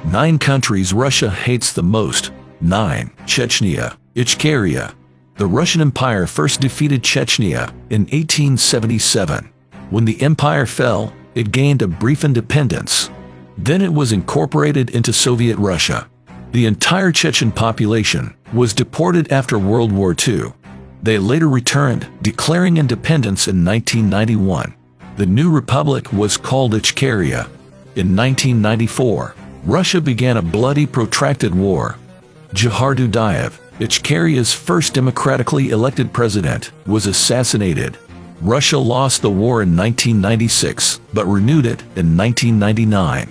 9 countries Russia hates the most. 9. Chechnya, Ichkeria. The Russian Empire first defeated Chechnya in 1877. When the empire fell, it gained a brief independence. Then it was incorporated into Soviet Russia. The entire Chechen population was deported after World War II. They later returned, declaring independence in 1991. The new republic was called Ichkeria. In 1994, Russia began a bloody, protracted war. Johar Dudayev, Ichkeria's first democratically elected president, was assassinated. Russia lost the war in 1996, but renewed it in 1999.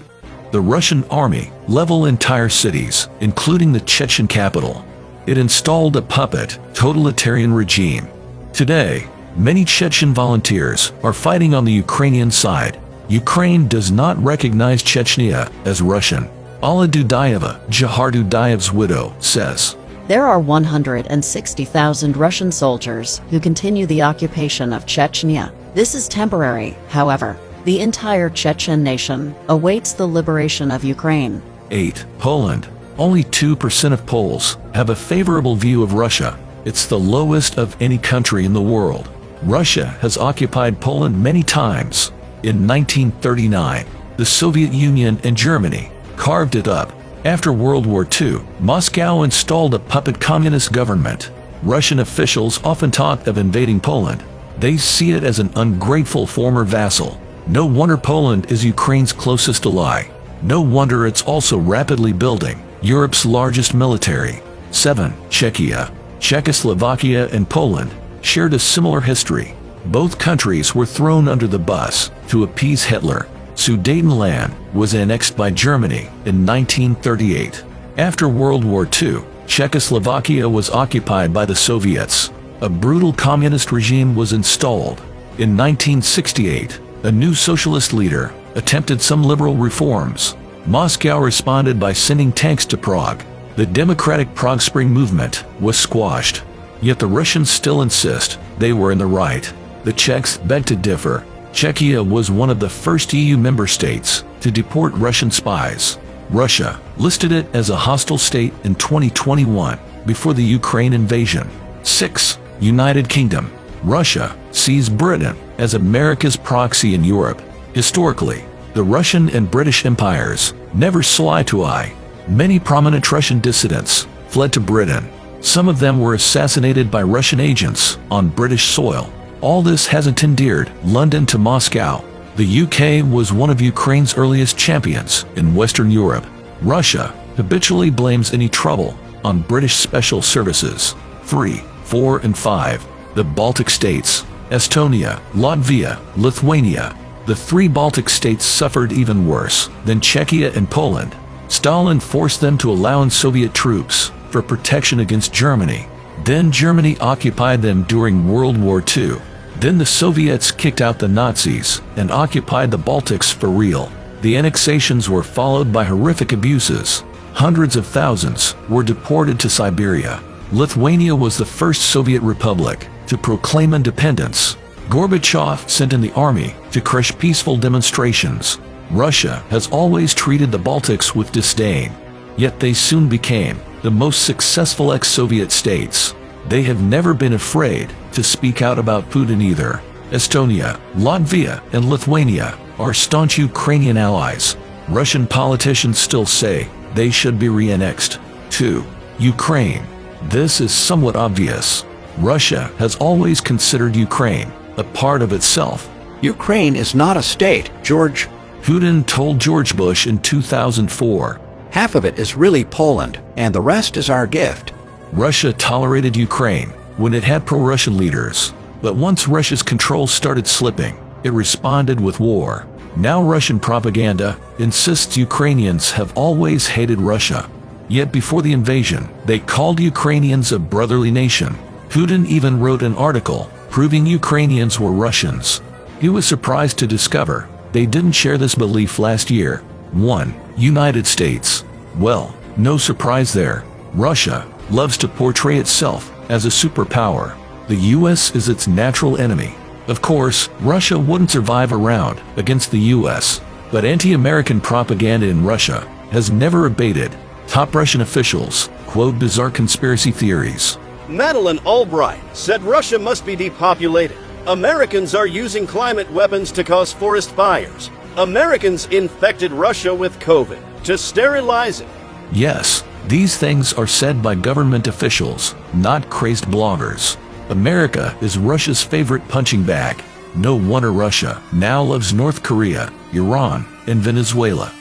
The Russian army leveled entire cities, including the Chechen capital. It installed a puppet, totalitarian regime. Today, many Chechen volunteers are fighting on the Ukrainian side. Ukraine does not recognize Chechnya as Russian. Alla Dudayeva, Johar Dudayev's widow, says, There are 160,000 Russian soldiers who continue the occupation of Chechnya. This is temporary, however. The entire Chechen nation awaits the liberation of Ukraine. 8. Poland. Only 2% of Poles have a favorable view of Russia. It's the lowest of any country in the world. Russia has occupied Poland many times. In 1939, the Soviet Union and Germany carved it up. After World War II, Moscow installed a puppet communist government. Russian officials often talk of invading Poland. They see it as an ungrateful former vassal. No wonder Poland is Ukraine's closest ally. No wonder it's also rapidly building Europe's largest military. 7. Czechia. Czechoslovakia and Poland shared a similar history. Both countries were thrown under the bus to appease Hitler. Sudetenland was annexed by Germany in 1938. After World War II, Czechoslovakia was occupied by the Soviets. A brutal communist regime was installed. In 1968, a new socialist leader attempted some liberal reforms. Moscow responded by sending tanks to Prague. The democratic Prague Spring movement was squashed. Yet the Russians still insist they were in the right. The Czechs beg to differ. Czechia was one of the first EU member states to deport Russian spies. Russia listed it as a hostile state in 2021 before the Ukraine invasion. 6. United Kingdom. Russia sees Britain as America's proxy in Europe. Historically, the Russian and British empires never saw eye to eye. Many prominent Russian dissidents fled to Britain. Some of them were assassinated by Russian agents on British soil. All this hasn't endeared London to Moscow. The UK was one of Ukraine's earliest champions in Western Europe. Russia habitually blames any trouble on British special services. 3, 4, and 5. The Baltic states. Estonia, Latvia, Lithuania. The 3 Baltic states suffered even worse than Czechia and Poland. Stalin forced them to allow in Soviet troops for protection against Germany. Then Germany occupied them during World War II. Then the Soviets kicked out the Nazis and occupied the Baltics for real. The annexations were followed by horrific abuses. Hundreds of thousands were deported to Siberia. Lithuania was the first Soviet republic to proclaim independence. Gorbachev sent in the army to crush peaceful demonstrations. Russia has always treated the Baltics with disdain. Yet they soon became the most successful ex-Soviet states. They have never been afraid to speak out about Putin either. Estonia, Latvia, and Lithuania are staunch Ukrainian allies. Russian politicians still say they should be re-annexed. 2. Ukraine. This is somewhat obvious. Russia has always considered Ukraine a part of itself. Ukraine is not a state, George. Putin told George Bush in 2004. Half of it is really Poland, and the rest is our gift. Russia tolerated Ukraine when it had pro-Russian leaders. But once Russia's control started slipping, it responded with war. Now Russian propaganda insists Ukrainians have always hated Russia. Yet before the invasion, they called Ukrainians a brotherly nation. Putin even wrote an article proving Ukrainians were Russians. He was surprised to discover they didn't share this belief last year. 1. United States. Well, no surprise there. Russia loves to portray itself as a superpower. The US is its natural enemy. Of course, Russia wouldn't survive a round against the US, but anti-American propaganda in Russia has never abated. Top Russian officials quote bizarre conspiracy theories. Madeleine Albright said Russia must be depopulated. Americans are using climate weapons to cause forest fires. Americans infected Russia with COVID to sterilize it. Yes, these things are said by government officials, not crazed bloggers. America is Russia's favorite punching bag. No wonder Russia now loves North Korea, Iran, and Venezuela.